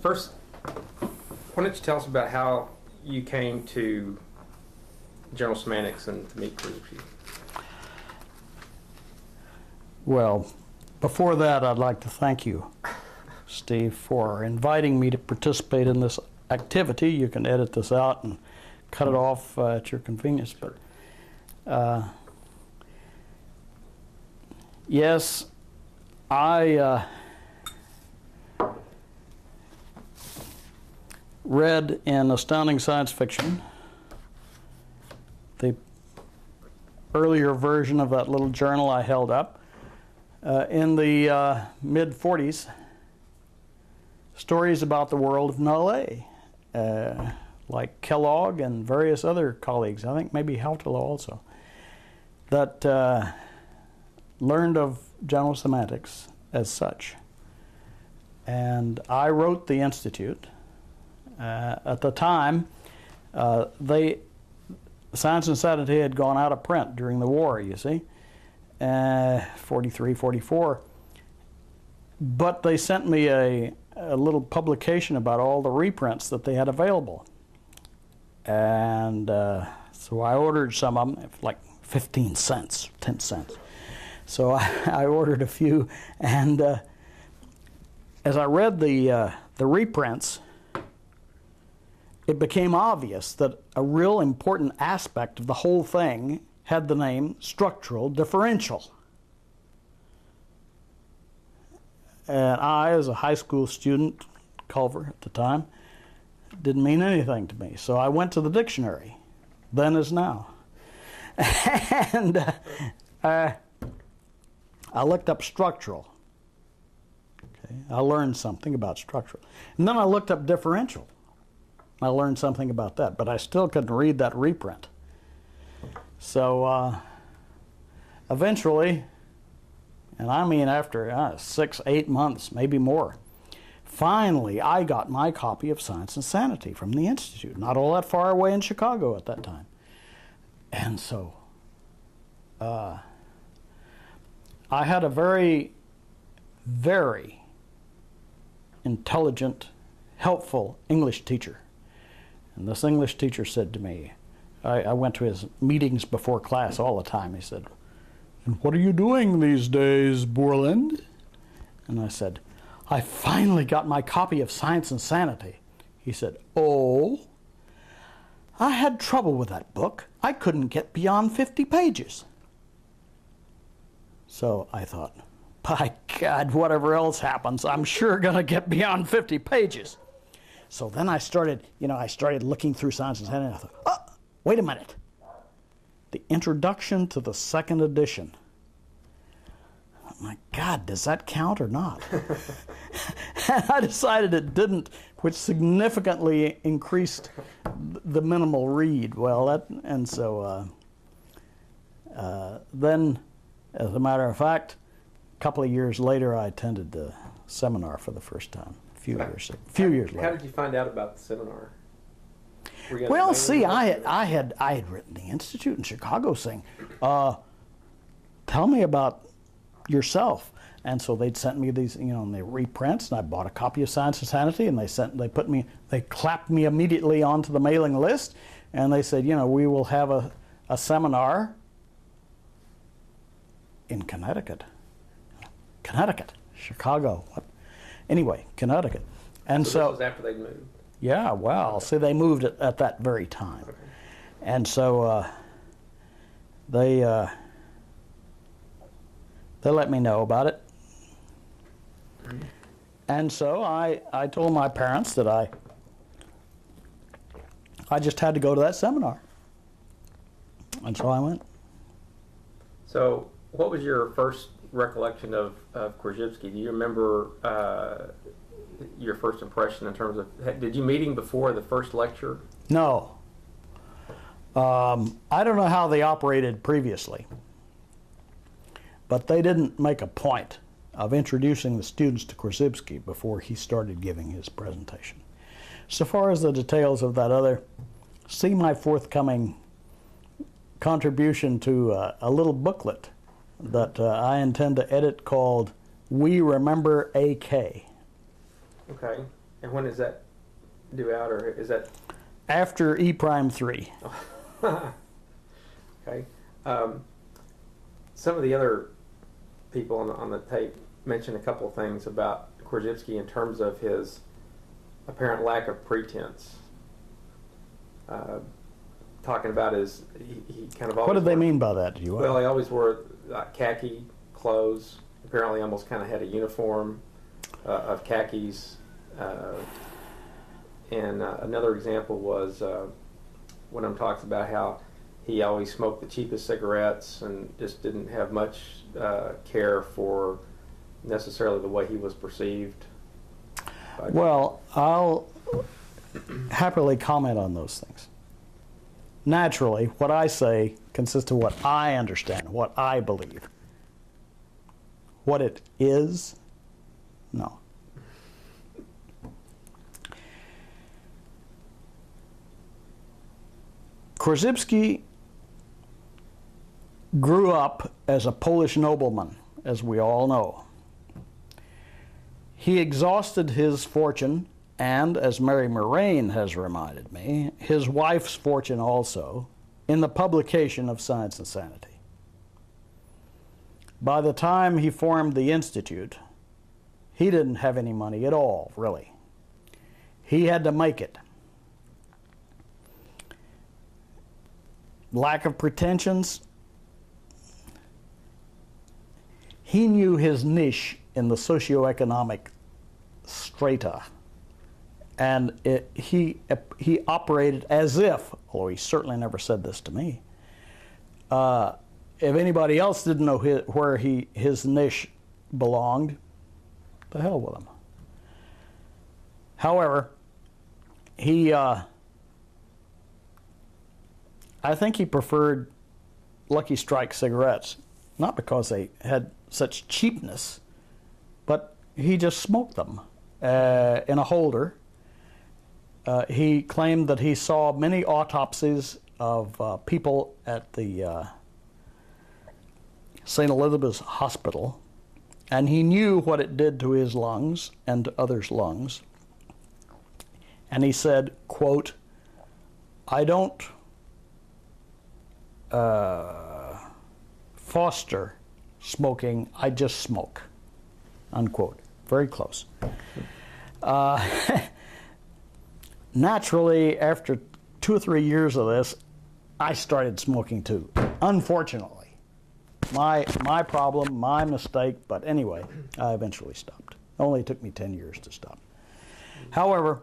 First, why don't you tell us about how you came to General Semantics and to meet Korzybski? Well, before that, I'd like to thank you, Steve, for inviting me to participate in this activity. You can edit this out and cut it off at your convenience. But yes, I read in Astounding Science Fiction the earlier version of that little journal I held up. In the mid-40s, stories about the world of null A, like Kellogg and various other colleagues, I think maybe Hautala also, that learned of general semantics as such. And I wrote the Institute. At the time, Science and Sanity had gone out of print during the war, you see. 43, 44. But they sent me a little publication about all the reprints that they had available. And so I ordered some of them, like 15 cents, 10 cents. So I ordered a few, and as I read the reprints, it became obvious that a real important aspect of the whole thing had the name structural differential. And I, as a high school student, Culver at the time, didn't mean anything to me. So I went to the dictionary, then as now. And I looked up structural. Okay, I learned something about structural. And then I looked up differential. I learned something about that, but I still couldn't read that reprint. So eventually, and I mean after 6, 8 months, maybe more, finally I got my copy of Science and Sanity from the Institute, not all that far away in Chicago at that time. And so I had a very, very intelligent, helpful English teacher. And this English teacher said to me, I went to his meetings before class all the time. He said, "And what are you doing these days, Bourland?" And I said, "I finally got my copy of Science and Sanity." He said, "Oh?" "I had trouble with that book. I couldn't get beyond 50 pages. So I thought, by God, whatever else happens, I'm sure going to get beyond 50 pages. So then I started looking through Science and Sanity, and I thought, oh, wait a minute. The introduction to the second edition. Oh my God, does that count or not? And I decided it didn't, which significantly increased the minimal read. Well, then, as a matter of fact, a couple of years later, I attended the seminar for the first time. A few years later. How did you find out about the seminar? Well, see, I had written the Institute in Chicago saying, "Tell me about yourself." And so they'd sent me these, and they reprints, and I bought a copy of Science and Sanity, and they clapped me immediately onto the mailing list, and they said, we will have a seminar in Connecticut, Chicago, what? Anyway, Connecticut. And so this was after they'd moved? Yeah, well, see, they moved at that very time. Okay. And so they let me know about it. Mm-hmm. And so I told my parents that I just had to go to that seminar. And so I went. So what was your first recollection of Korzybski? Do you remember your first impression in terms of, did you meet him before the first lecture? No. I don't know how they operated previously, but they didn't make a point of introducing the students to Korzybski before he started giving his presentation. So far as the details of that see my forthcoming contribution to a little booklet that I intend to edit called We Remember AK. Okay. And when is that due out, or is that? After E prime 3. Okay. Some of the other people on the tape mentioned a couple of things about Korzybski in terms of his apparent lack of pretense. Talking about he kind of always. What did they mean by that? Do you? Well, he always wore khaki clothes. Apparently, almost kind of had a uniform of khakis. And another example was when I'm talking about how he always smoked the cheapest cigarettes and just didn't have much care for necessarily the way he was perceived. Well, I'll happily comment on those things. Naturally, what I say consists of what I understand, what I believe. What it is, no. Korzybski grew up as a Polish nobleman, as we all know. He exhausted his fortune, and, as Mary Moraine has reminded me, his wife's fortune also, in the publication of Science and Sanity. By the time he formed the Institute, he didn't have any money at all, really. He had to make it. Lack of pretensions. He knew his niche in the socioeconomic strata, and he operated as if, although he certainly never said this to me, if anybody else didn't know where his niche belonged, the hell with him. However, I think he preferred Lucky Strike cigarettes, not because they had such cheapness, but he just smoked them in a holder. He claimed that he saw many autopsies of people at the St. Elizabeth's Hospital, and he knew what it did to his lungs and to others' lungs. And he said, quote, "I don't foster smoking, I just smoke," unquote. Very close. Naturally, after 2 or 3 years of this, I started smoking too, unfortunately. My problem, my mistake, but anyway, I eventually stopped. It only took me 10 years to stop. However,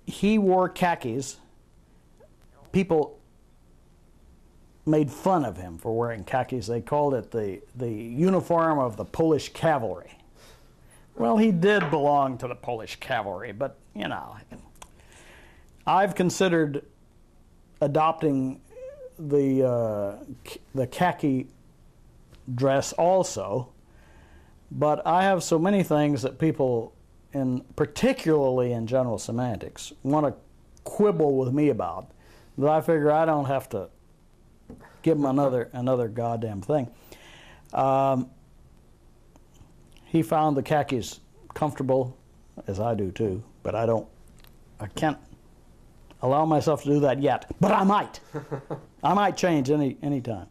he wore khakis. People made fun of him for wearing khakis. They called it the uniform of the Polish cavalry. Well, he did belong to the Polish cavalry, but, you know, I've considered adopting the khaki dress also, but I have so many things that people, particularly in general semantics, want to quibble with me about, that I figure I don't have to give him another goddamn thing. He found the khakis comfortable, as I do too, but I can't allow myself to do that yet. But I might. I might change any time.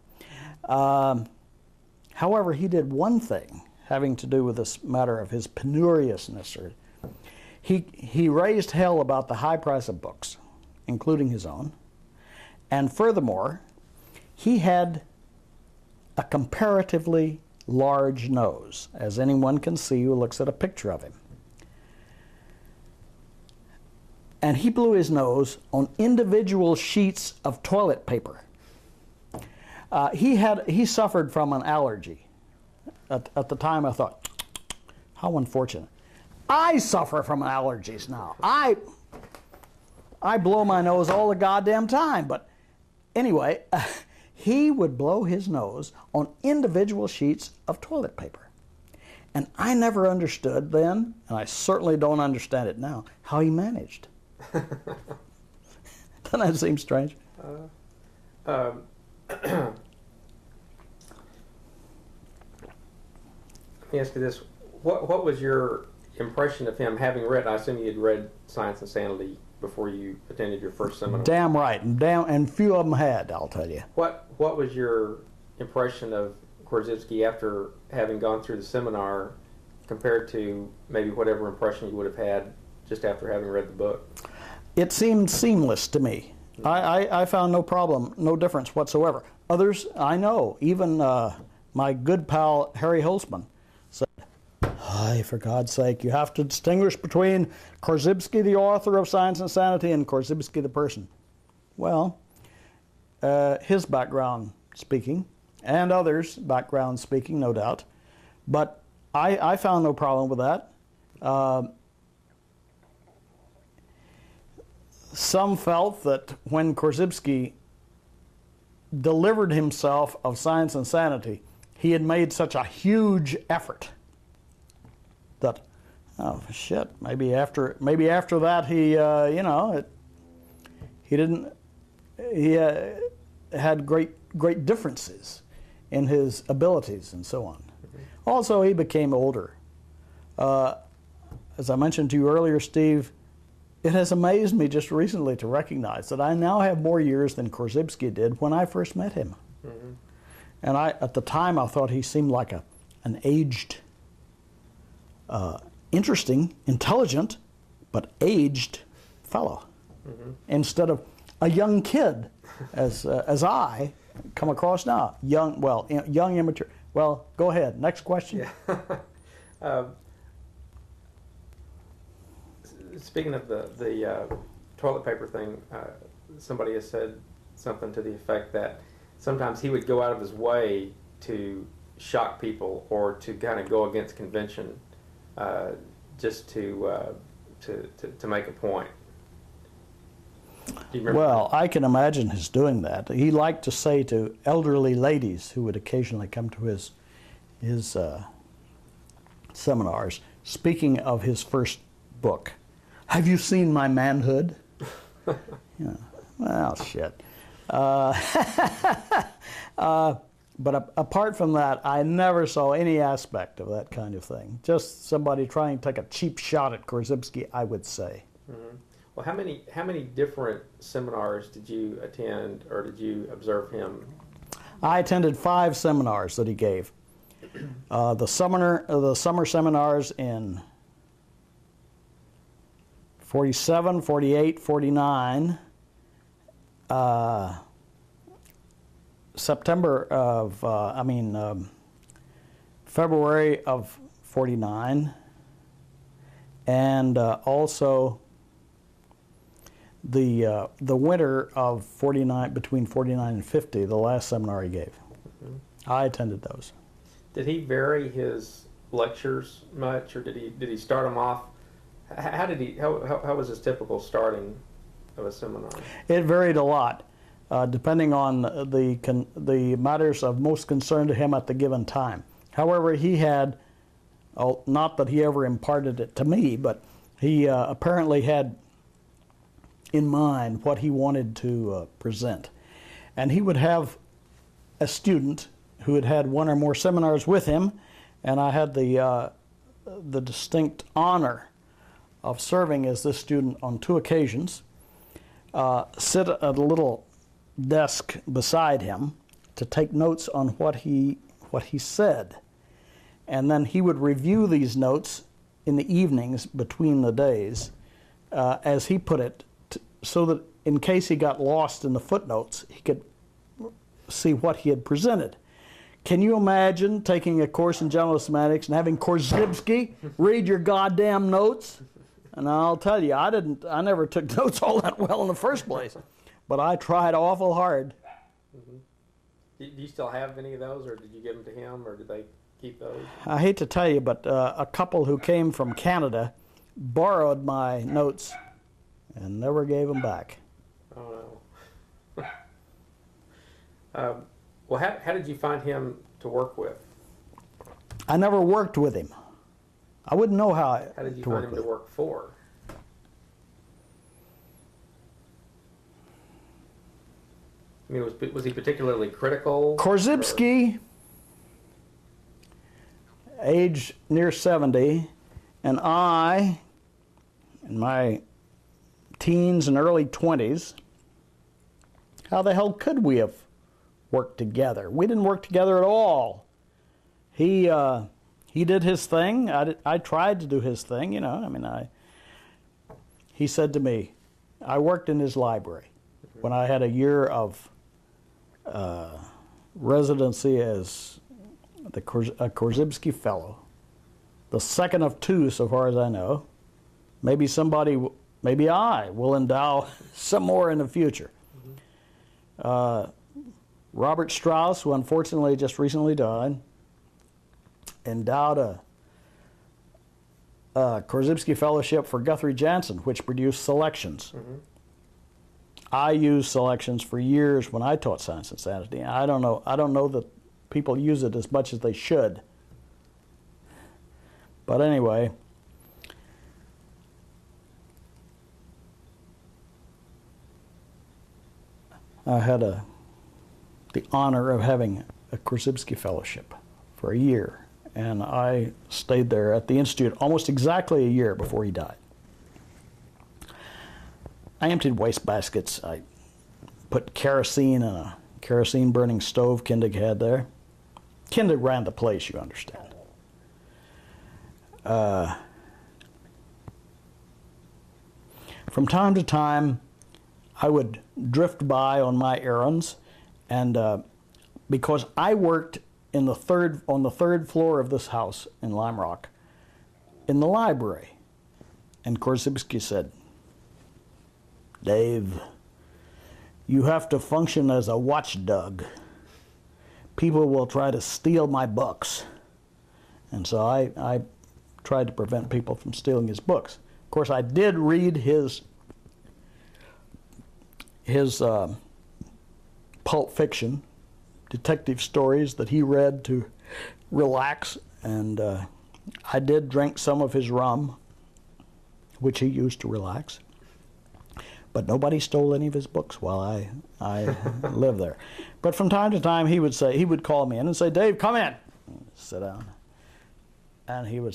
However, he did one thing having to do with this matter of his penuriousness. He raised hell about the high price of books, including his own, and furthermore, he had a comparatively large nose, as anyone can see who looks at a picture of him. And he blew his nose on individual sheets of toilet paper. He suffered from an allergy. At the time I thought, how unfortunate. I suffer from allergies now. I blow my nose all the goddamn time, but anyway, he would blow his nose on individual sheets of toilet paper. And I never understood then, and I certainly don't understand it now, how he managed. Doesn't that seem strange? Let me ask you this. What was your impression of him, having read, I assume you had read Science and Sanity before you attended your first seminar? Damn right, and few of them had, I'll tell you. What was your impression of Korzybski after having gone through the seminar compared to maybe whatever impression you would have had just after having read the book? It seemed seamless to me. I found no problem, no difference whatsoever. Others, I know, even my good pal Harry Holzman said, for God's sake, you have to distinguish between Korzybski, the author of Science and Sanity, and Korzybski, the person. Well, his background speaking, and others' background speaking, no doubt. But I found no problem with that. Some felt that when Korzybski delivered himself of Science and Sanity, he had made such a huge effort that, oh shit, maybe after that he, he had great differences in his abilities and so on. Mm-hmm. Also, he became older. As I mentioned to you earlier, Steve, it has amazed me just recently to recognize that I now have more years than Korzybski did when I first met him. Mm-hmm. And at the time, I thought he seemed like an aged, interesting, intelligent, but aged fellow, mm-hmm. instead of a young kid, as I come across now. Young, immature. Well, go ahead. Next question. Yeah. Speaking of the toilet paper thing, somebody has said something to the effect that sometimes he would go out of his way to shock people or to kind of go against convention, just to make a point. Do you remember well, that? I can imagine his doing that. He liked to say to elderly ladies who would occasionally come to his seminars, speaking of his first book, "Have you seen my manhood?" Yeah. Well, shit. But apart from that, I never saw any aspect of that kind of thing. Just somebody trying to take a cheap shot at Korzybski, I would say. Mm-hmm. Well, how many different seminars did you attend, or did you observe him? I attended 5 seminars that he gave. The summer seminars in 47, 48, 49, February of 49, and also the winter of 49, between 49 and 50, the last seminar he gave. Mm-hmm. I attended those. Did he vary his lectures much, or did he start them off? How was his typical starting of a seminar? It varied a lot, depending on the matters of most concern to him at the given time. However, he had, not that he ever imparted it to me, but he apparently had in mind what he wanted to present. And he would have a student who had had 1 or more seminars with him, and I had the distinct honor of serving as this student on 2 occasions, sit at a little desk beside him to take notes on what he said. And then he would review these notes in the evenings between the days, as he put it, so that in case he got lost in the footnotes, he could see what he had presented. Can you imagine taking a course in general semantics and having Korzybski read your goddamn notes? And I'll tell you, I never took notes all that well in the first place, but I tried awful hard. Mm-hmm. Do you still have any of those, or did you give them to him, or did they keep those? I hate to tell you, but a couple who came from Canada borrowed my notes and never gave them back. Oh, no. Well, how did you find him to work with? I never worked with him. I wouldn't know how did you find him to work for? I mean, was he particularly critical? Korzybski, age near 70, and I, in my teens and early 20s, how the hell could we have worked together? We didn't work together at all. He did his thing. I tried to do his thing, you know. I mean, he said to me, I worked in his library when I had a year of residency as a Korzybski fellow, the second of two, so far as I know. Maybe maybe I will endow some more in the future. Robert Strauss, who unfortunately just recently died, endowed a Korzybski Fellowship for Guthrie Jansen, which produced selections. I used selections for years when I taught Science and Sanity. I don't know that people use it as much as they should. But anyway, I had the honor of having a Korzybski Fellowship for a year, and I stayed there at the Institute almost exactly a year before he died. I emptied waste baskets. I put kerosene in a kerosene burning stove Kindig had there. Kindig ran the place, you understand. From time to time, I would drift by on my errands, and because I worked on the third floor of this house in Lime Rock, in the library, and Korzybski said, Dave, you have to function as a watchdog. People will try to steal my books. And so I tried to prevent people from stealing his books. Of course, I did read his pulp fiction, detective stories that he read to relax, and I did drink some of his rum, which he used to relax. But nobody stole any of his books while I lived there. But from time to time, he would call me in and say, Dave, come in. Sit down. And he would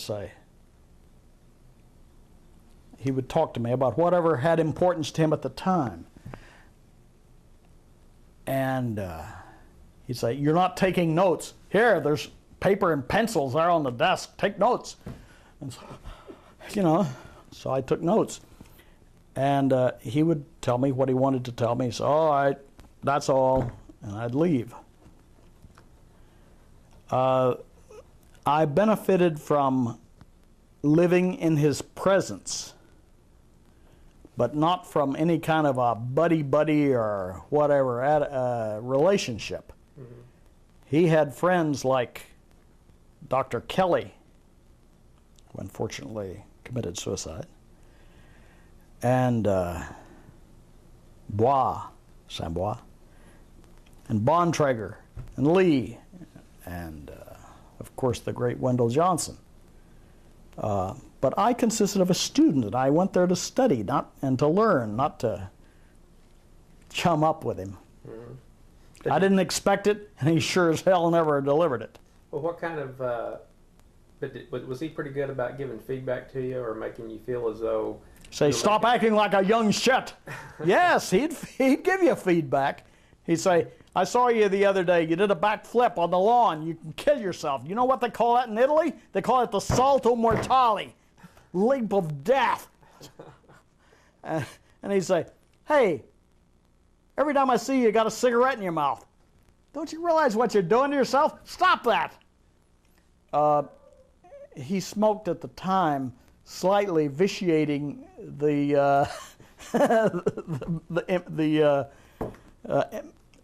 talk to me about whatever had importance to him at the time. And he'd say, you're not taking notes. Here, there's paper and pencils there on the desk. Take notes. And so, you know, so I took notes. And he would tell me what he wanted to tell me. So, all right, that's all. And I'd leave. I benefited from living in his presence, but not from any kind of a buddy-buddy or whatever relationship. He had friends like Dr. Kelly, who unfortunately committed suicide, and Sam Bois, and Bontrager, and Lee, and of course the great Wendell Johnson. But I consisted of a student, and I went there to study, and to learn, not to chum up with him. I didn't expect it, and he sure as hell never delivered it. Well, what kind of, was he pretty good about giving feedback to you or making you feel as though... Say, stop acting like a young shit. Yes, he'd give you feedback. He'd say, I saw you the other day. You did a backflip on the lawn. You can kill yourself. You know what they call that in Italy? They call it the salto mortale, leap of death. And he'd say, hey, every time I see you, you got a cigarette in your mouth. Don't you realize what you're doing to yourself? Stop that. He smoked at the time, slightly vitiating the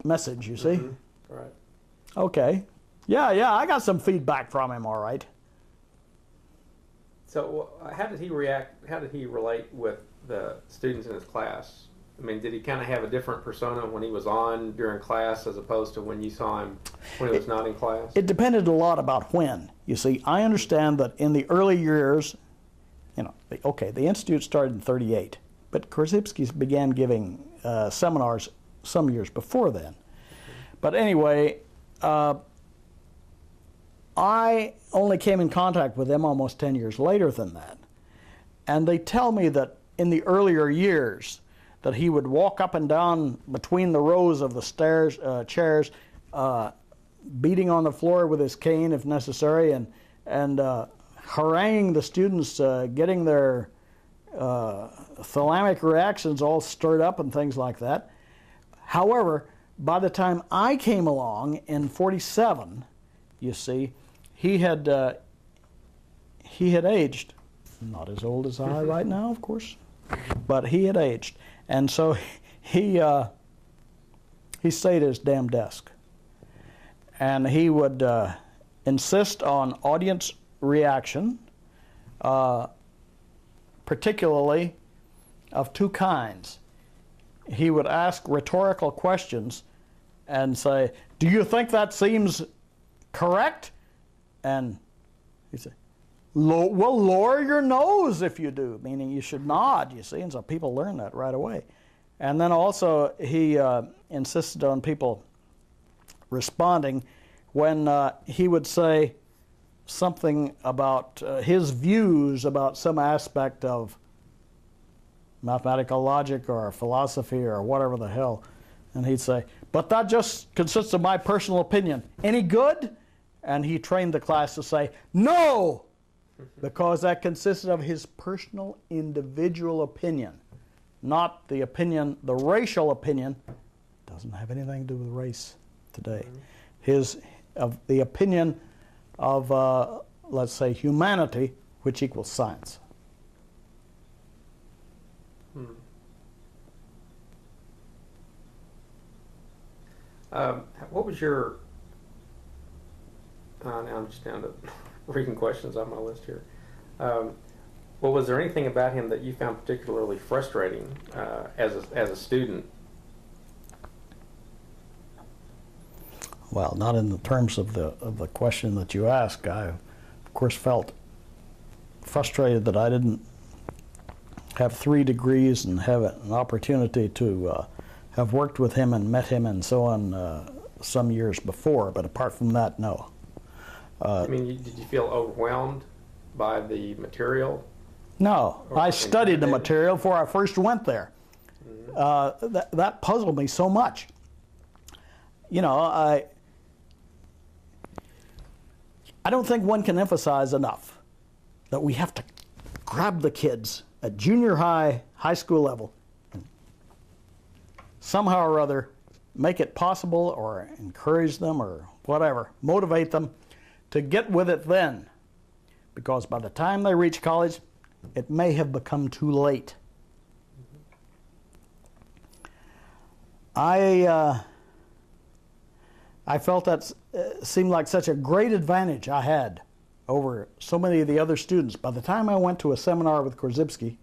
message, you see? Right. Okay. Yeah, I got some feedback from him, all right. So how did he react, how did he relate with the students in his class? I mean, did he kind of have a different persona when he was on during class as opposed to when you saw him when he was not in class? It depended a lot about when. You see, I understand that in the early years, you know, the Institute started in '38, but Korzybski began giving seminars some years before then. But anyway, I only came in contact with them almost 10 years later than that. And they tell me that in the earlier years, that he would walk up and down between the rows of the chairs, beating on the floor with his cane if necessary, and haranguing the students, getting their thalamic reactions all stirred up and things like that. However, by the time I came along in '47, you see, he had aged. Not as old as I right now, of course, but he had aged, and so he stayed at his damn desk, and he would insist on audience reaction, particularly of two kinds. He would ask rhetorical questions and say, "Do you think that seems correct?" And he'd say, "Well, lower your nose if you do," meaning you should nod, you see, and so people learn that right away. And then also he insisted on people responding when he would say something about his views about some aspect of mathematical logic or philosophy or whatever the hell. And he'd say, "But that just consists of my personal opinion. Any good?" And he trained the class to say, "No!" Because that consisted of his personal individual opinion, not the opinion, the racial opinion. Doesn't have anything to do with race today. The opinion of, let's say, humanity, which equals science. What was your, now I'm just down to reading questions on my list here. Well, was there anything about him that you found particularly frustrating as a student? Well, not in the terms of the question that you asked. I, of course, felt frustrated that I didn't have 3 degrees and have an opportunity to have worked with him and met him and so on some years before. But apart from that, no. I mean, did you feel overwhelmed by the material? No, I studied the material before I first went there. That puzzled me so much. You know, I don't think one can emphasize enough that we have to grab the kids at junior high, high school level, and somehow or other make it possible or encourage them or whatever, motivate them to get with it then. Because by the time they reach college, it may have become too late. I felt that seemed like such a great advantage I had over so many of the other students. By the time I went to a seminar with Korzybski,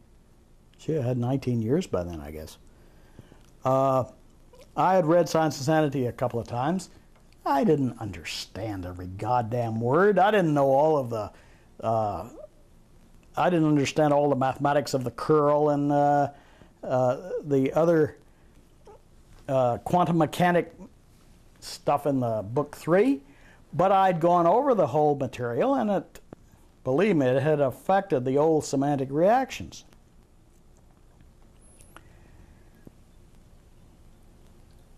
I had 19 years by then, I guess. I had read Science and Sanity a couple of times. I didn't understand every goddamn word. I didn't know all of the, I didn't understand all the mathematics of the curl and the other quantum mechanic stuff in the book 3, but I'd gone over the whole material, and it, believe me, it had affected the old semantic reactions.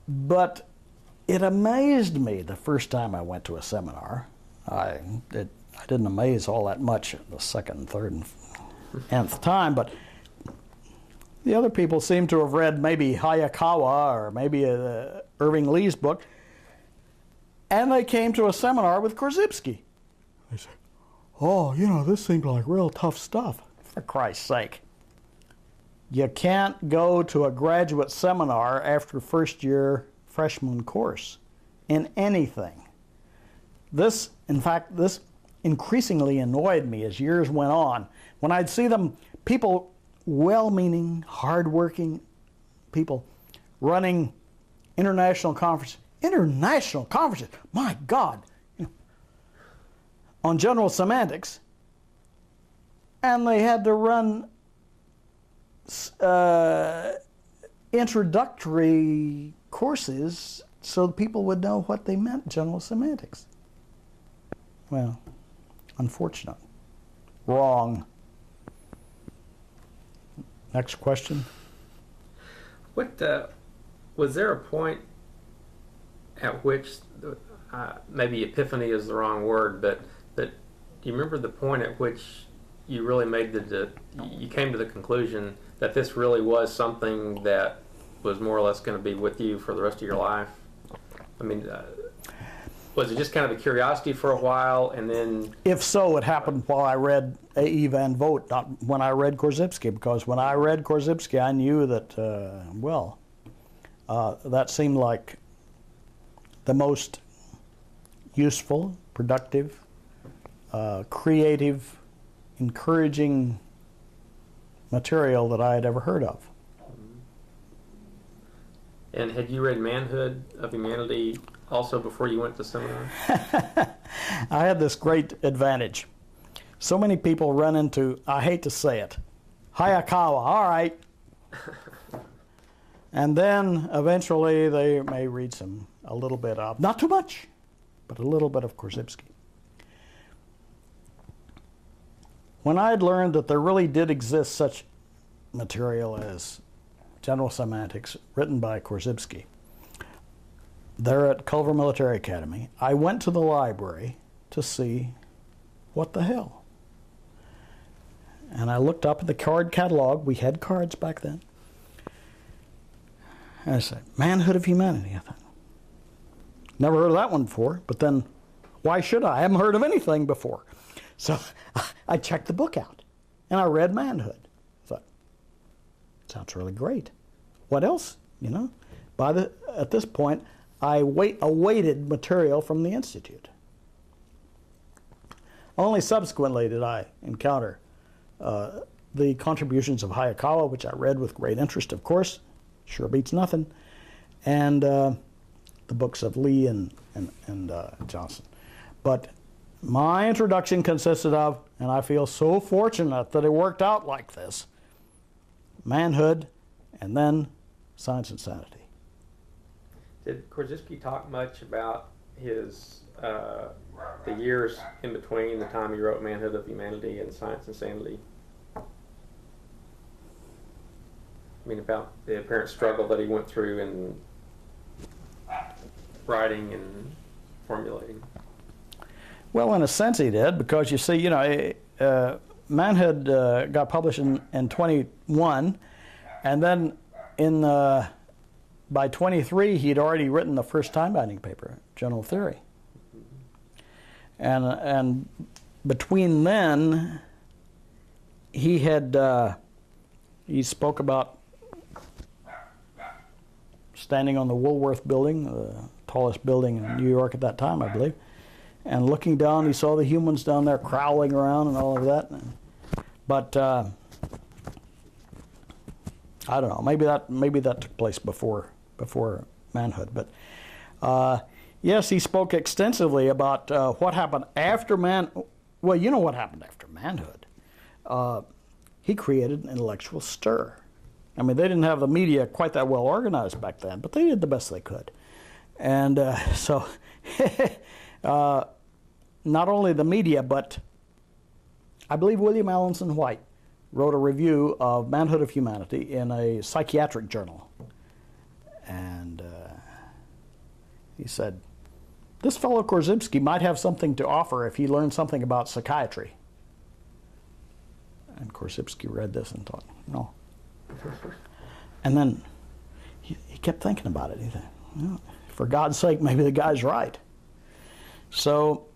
But it amazed me the first time I went to a seminar. I didn't amaze all that much the second, third, and nth time, but the other people seemed to have read maybe Hayakawa or maybe Irving Lee's book, and they came to a seminar with Korzybski. They said, "Oh, you know, this seems like real tough stuff." For Christ's sake. You can't go to a graduate seminar after first year freshman course in anything. This, in fact, this increasingly annoyed me as years went on. When I'd see them, people, well-meaning, hard-working people, running international conferences. International conferences, my God, on general semantics, and they had to run introductory courses so people would know what they meant, general semantics. Well, unfortunate. Wrong. Next question. What was there a point at which maybe epiphany is the wrong word, but do you remember the point at which you really made you came to the conclusion that this really was something that was more or less going to be with you for the rest of your life? I mean, was it just kind of a curiosity for a while, and then? If so, it happened while I read A.E. Van Vogt, not when I read Korzybski, because when I read Korzybski, I knew that, that seemed like the most useful, productive, creative, encouraging material that I had ever heard of. And had you read Manhood of Humanity also before you went to seminar? I had this great advantage. So many people run into, I hate to say it, Hayakawa, all right. And then eventually they may read a little bit of, not too much, but a little bit of Korzybski. When I had learned that there really did exist such material as General Semantics, written by Korzybski, there at Culver Military Academy, I went to the library to see what the hell. And I looked up at the card catalog. We had cards back then. And I said, Manhood of Humanity, I thought. Never heard of that one before, but then why should I? I haven't heard of anything before. So I checked the book out, and I read Manhood. I thought, sounds really great. What else, you know? At this point, I awaited material from the Institute. Only subsequently did I encounter the contributions of Hayakawa, which I read with great interest, of course. Sure beats nothing. And the books of Lee and Johnson. But my introduction consisted of, and I feel so fortunate that it worked out like this, Manhood, and then Science and Sanity. Did Korzybski talk much about his the years in between the time he wrote Manhood of Humanity and Science and Sanity? I mean, about the apparent struggle that he went through in writing and formulating. Well, in a sense he did, because you see, you know, Manhood got published in 21, and then by 23 he'd already written the first time-binding paper, General Theory. And between then, he spoke about standing on the Woolworth building, the tallest building in New York at that time, I believe, and looking down, he saw the humans down there crowding around and all of that. But I don't know. Maybe that took place before Manhood. But yes, he spoke extensively about what happened after Well, you know what happened after Manhood. He created an intellectual stir. I mean, they didn't have the media quite that well organized back then, but they did the best they could. And so, not only the media, but I believe William Allenson White wrote a review of Manhood of Humanity in a psychiatric journal. And he said, this fellow Korzybski might have something to offer if he learned something about psychiatry. And Korzybski read this and thought, no. And then he kept thinking about it. He thought, well, for God's sake, maybe the guy's right. So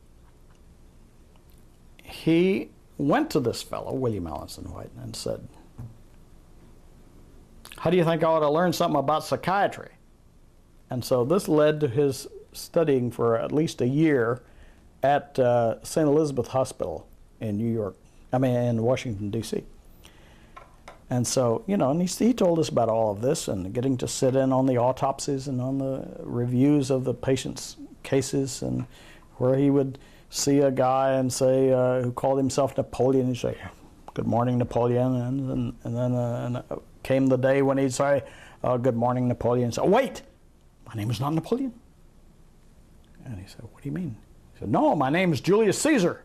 he went to this fellow, William Allenson White, and said, how do you think I ought to learn something about psychiatry? And so this led to his studying for at least a year at St. Elizabeth Hospital in in Washington, D.C. And so, you know, and he told us about all of this and getting to sit in on the autopsies and on the reviews of the patients' cases, and where he would see a guy and say, who called himself Napoleon, he'd say, good morning, Napoleon, and then came the day when he'd say, good morning, Napoleon, and say, wait, my name is not Napoleon. And he said, what do you mean? He He said, "No, my name is Julius Caesar."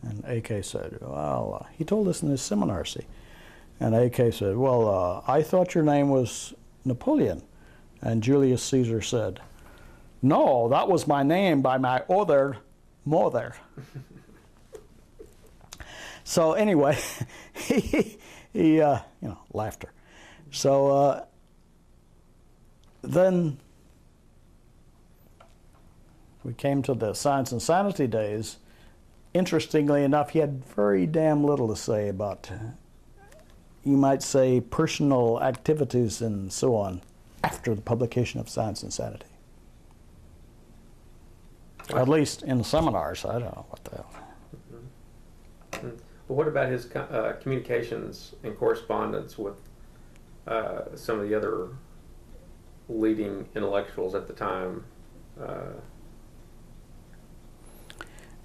And AK said, "Well, he told us in his seminar, see." And AK said, "Well, I thought your name was Napoleon." And Julius Caesar said, "No, that was my name by my other mother." So anyway, he laughter. So then we came to the Science and Sanity days. Interestingly enough, he had very damn little to say about, you might say, personal activities and so on after the publication of Science and Sanity. At least in the seminars. I don't know what the hell. Mm-hmm. Well, what about his communications and correspondence with some of the other leading intellectuals at the time?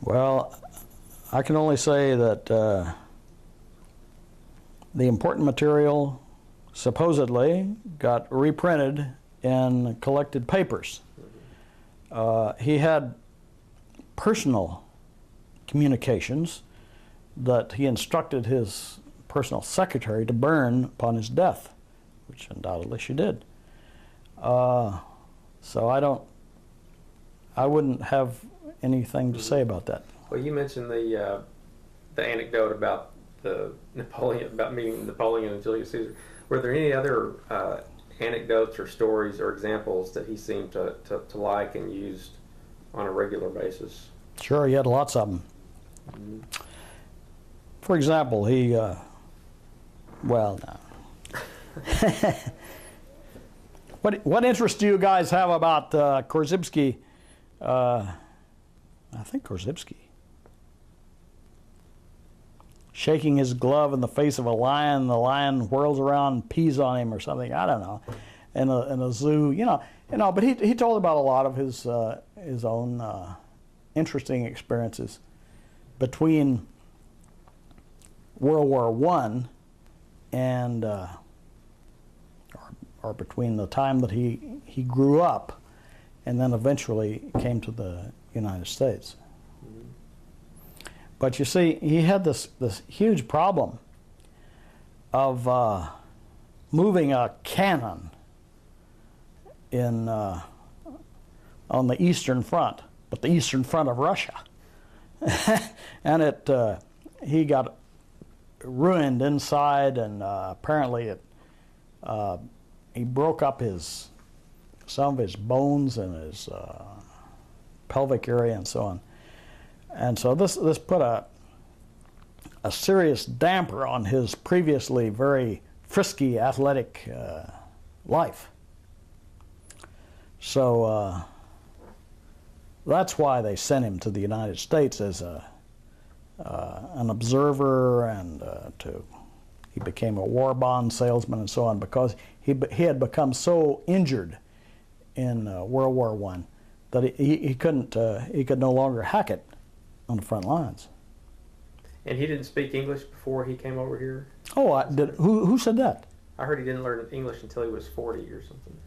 Well, I can only say that the important material supposedly got reprinted in collected papers. He had personal communications that he instructed his personal secretary to burn upon his death, which undoubtedly she did. So I wouldn't have anything to say about that. Well, you mentioned the anecdote about meeting Napoleon and Julius Caesar. Were there any other anecdotes or stories or examples that he seemed to like and used on a regular basis? Sure, he had lots of them. Mm-hmm. For example, well, no. What interest do you guys have about Korzybski? I think Korzybski. Shaking his glove in the face of a lion, the lion whirls around and pees on him or something, I don't know, in a zoo, but he told about a lot of his own interesting experiences between World War I and or between the time that he grew up and then eventually came to the United States. Mm-hmm. But you see, he had this huge problem of moving a cannon on the Eastern Front, but the Eastern Front of Russia. And he got ruined inside, and apparently he broke up some of his bones and his pelvic area and so on. And so this put a serious damper on his previously very frisky, athletic life. So that's why they sent him to the United States as an observer, and he became a war bond salesman and so on, because he had become so injured in World War I that he could no longer hack it on the front lines. And he didn't speak English before he came over here? Oh, who said that? I heard he didn't learn English until he was 40 or something.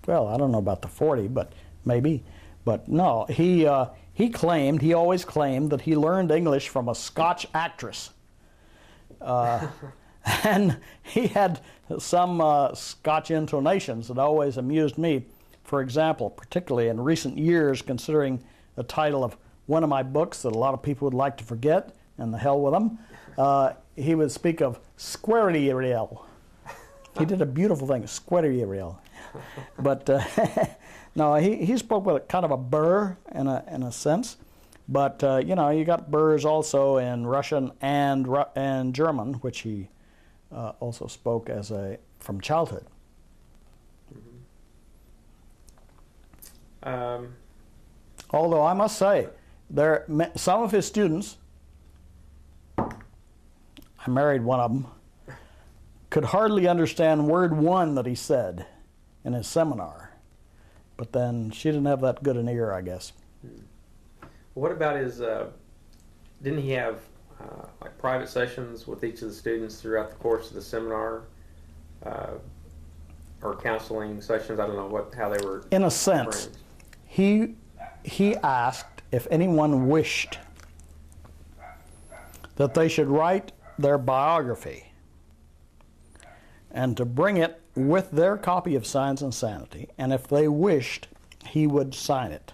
Well, I don't know about the 40, but maybe. But no, he always claimed that he learned English from a Scotch actress. And he had some Scotch intonations that always amused me. For example, particularly in recent years, considering the title of one of my books that a lot of people would like to forget, and the hell with them, he would speak of squarity-real. He did a beautiful thing, squarity-real. But no, he spoke with a kind of a burr in a sense. But you got burrs also in Russian and German, which he also spoke from childhood. Although I must say, some of his students, I married one of them, could hardly understand word one that he said in his seminar. But then she didn't have that good an ear, I guess. What about his, didn't he have like private sessions with each of the students throughout the course of the seminar? Or counseling sessions? I don't know how they were. In a sense, he asked if anyone wished that they should write their biography and to bring it with their copy of Science and Sanity, and if they wished, he would sign it.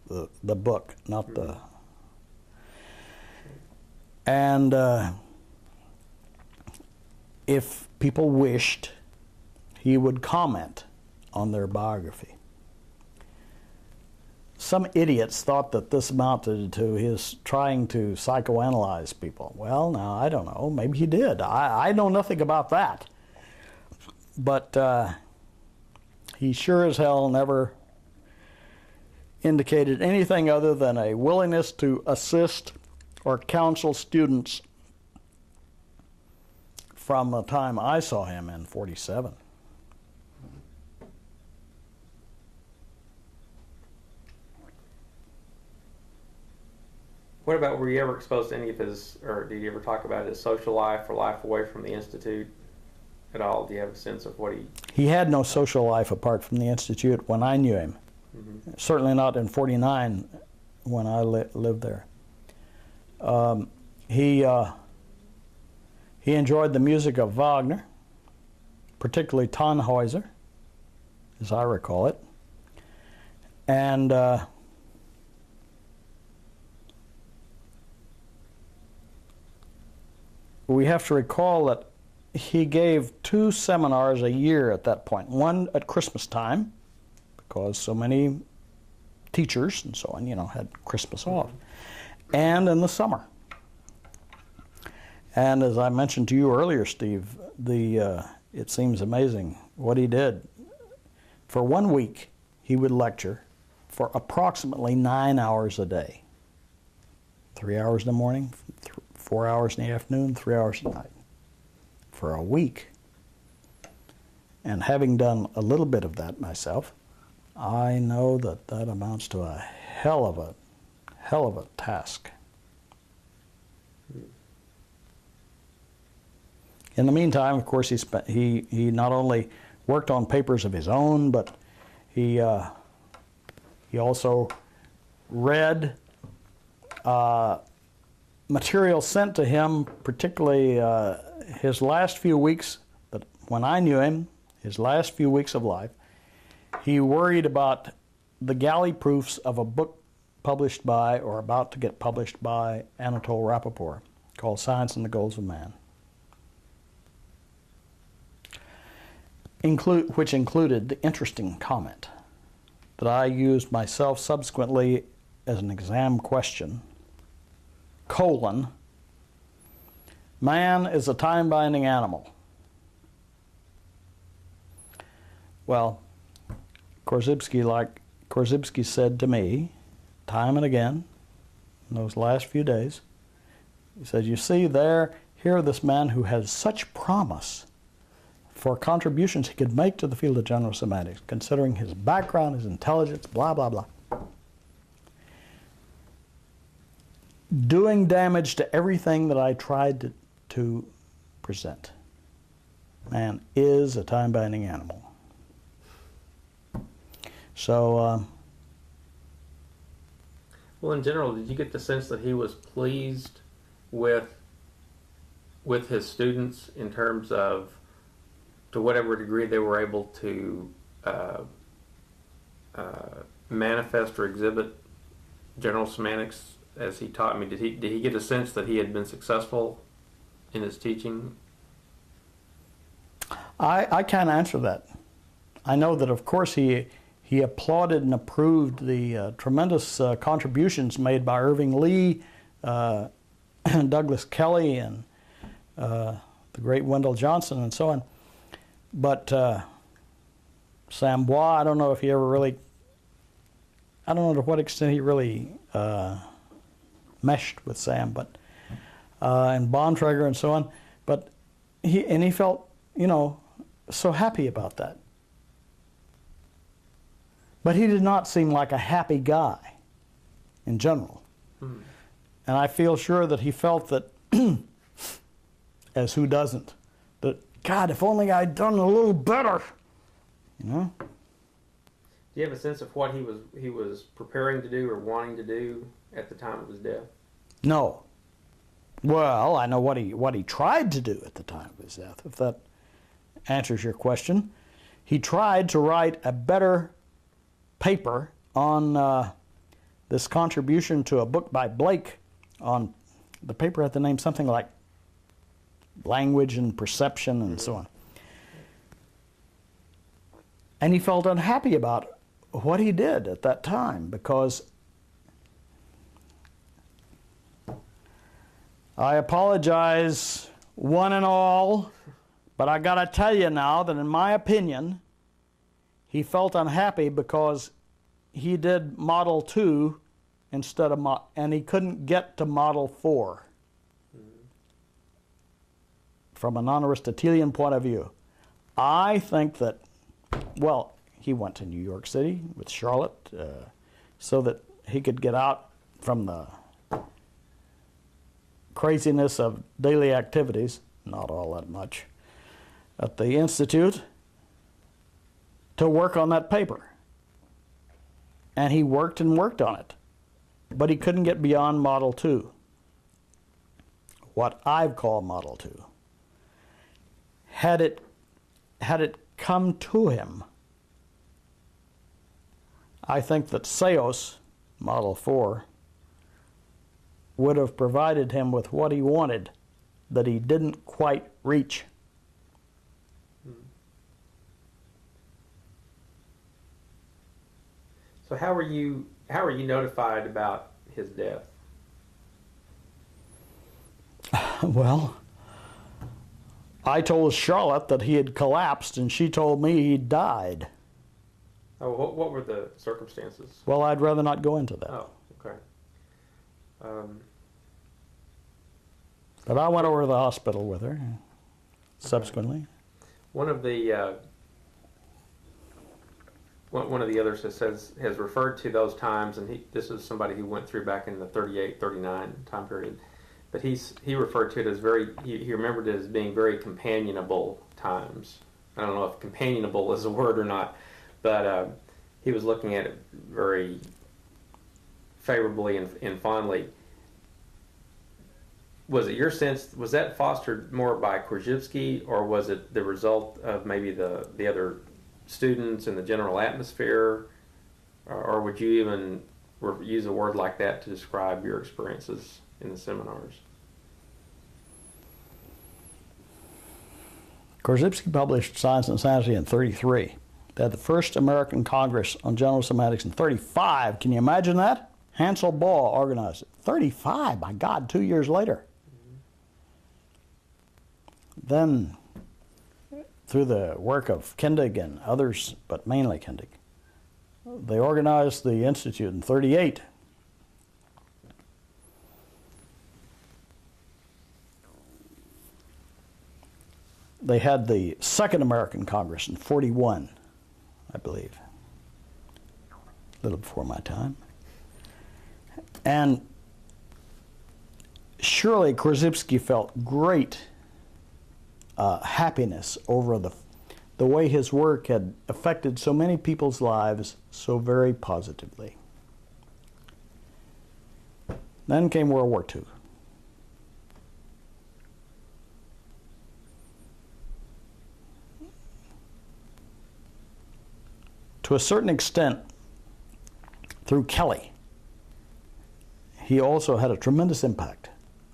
The book, not the... And if people wished, he would comment on their biography. Some idiots thought that this amounted to his trying to psychoanalyze people. Well, now, I don't know. Maybe he did. I know nothing about that. But he sure as hell never indicated anything other than a willingness to assist or counsel students from the time I saw him in '47. What about, were you ever exposed to any of his, or did you ever talk about his social life or life away from the Institute at all? Do you have a sense of what he... He had no social life apart from the Institute when I knew him. Mm-hmm. Certainly not in '49 when I lived there. He enjoyed the music of Wagner, particularly Tannhäuser, as I recall it. And we have to recall that he gave 2 seminars a year at that point. One at Christmas time, because so many teachers and so on, you know, had Christmas off, and in the summer. And as I mentioned to you earlier, Steve, it seems amazing what he did. For 1 week, he would lecture for approximately 9 hours a day. 3 hours in the morning, 4 hours in the afternoon, 3 hours at night. For a week. And having done a little bit of that myself, I know that that amounts to a hell of a task. In the meantime, of course, he not only worked on papers of his own, but he also read material sent to him, particularly his last few weeks, that when I knew him, his last few weeks of life, he worried about the galley proofs of a book published by, or about to get published by, Anatole Rappaport, called Science and the Goals of Man. Which included the interesting comment that I used myself subsequently as an exam question, man is a time-binding animal. Well, Korzybski said to me, time and again, in those last few days, he said, you see here this man who has such promise for contributions he could make to the field of general semantics, considering his background, his intelligence, blah, blah, blah. Doing damage to everything that I tried to present. Man is a time-binding animal. So, well, in general, did you get the sense that he was pleased with his students in terms of, to whatever degree they were able to manifest or exhibit general semantics as he taught me? Did he get a sense that he had been successful in his teaching? I can't answer that. I know that, of course, he applauded and approved the tremendous contributions made by Irving Lee, Douglas Kelly, and the great Wendell Johnson, and so on. But Sam Bois, I don't know if he ever really, I don't know to what extent he really meshed with Sam, but and Bontrager and so on. But he felt, you know, so happy about that. But he did not seem like a happy guy in general. Hmm. And I feel sure that he felt that, as who doesn't, that, God, if only I'd done a little better, you know? Do you have a sense of what he was preparing to do or wanting to do at the time of his death? No. Well, I know what he tried to do at the time of his death, if that answers your question. He tried to write a better paper on this contribution to a book by Blake on, the paper had the name something like Language and Perception and so on. And he felt unhappy about what he did at that time, because I apologize one and all, but I gotta tell you now that in my opinion, he felt unhappy because he did Model 2 instead of and he couldn't get to Model 4 from a non-Aristotelian point of view. I think that, well, he went to New York City with Charlotte so that he could get out from the craziness of daily activities, not all that much, at the Institute to work on that paper. And he worked and worked on it, but he couldn't get beyond Model 2, what I've called Model 2. Had it come to him, I think that Seos, Model 4, would have provided him with what he wanted that he didn't quite reach. So how were you notified about his death? Well, I told Charlotte that he had collapsed, and she told me he died. Oh, what were the circumstances? Well, I'd rather not go into that. Oh, okay. But I went over to the hospital with her subsequently. One of the others has referred to those times, and this is somebody who went through back in the 38, 39 time period. But he referred to it as he remembered it as being very companionable times. I don't know if companionable is a word or not, but he was looking at it very favorably and fondly. Was it your sense, was that fostered more by Korzybski, or was it the result of maybe the other students and the general atmosphere, or would you even use a word like that to describe your experiences in the seminars? Korzybski published Science and Sanity in 1933. They had the first American Congress on General Semantics in 1935. Can you imagine that? Hansel Ball organized it. 1935, my God, 2 years later. Then, through the work of Kindig and others, but mainly Kindig, they organized the Institute in 1938. They had the Second American Congress in 1941, I believe, a little before my time. And surely Korzybski felt great happiness over the way his work had affected so many people's lives so very positively. Then came World War II. To a certain extent, through Kelly, he also had a tremendous impact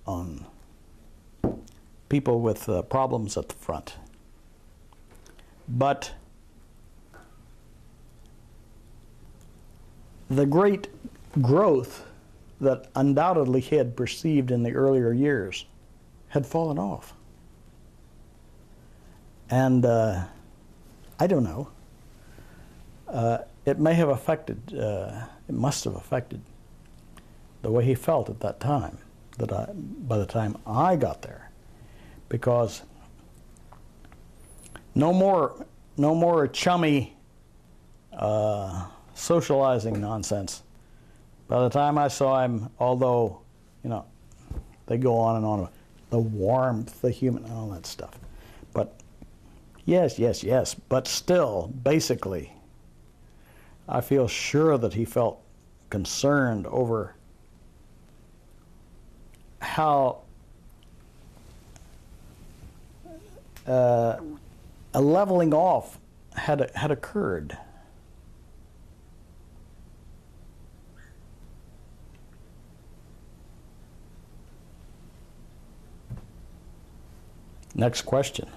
on people with problems at the front. But the great growth that undoubtedly he had perceived in the earlier years had fallen off. And I don't know. It may have affected, it must have affected the way he felt at that time, by the time I got there. Because no more chummy socializing nonsense. By the time I saw him, although, you know, they go on and on about the warmth, the human, all that stuff. But yes, but still, basically, I feel sure that he felt concerned over how a leveling off had occurred. Next question.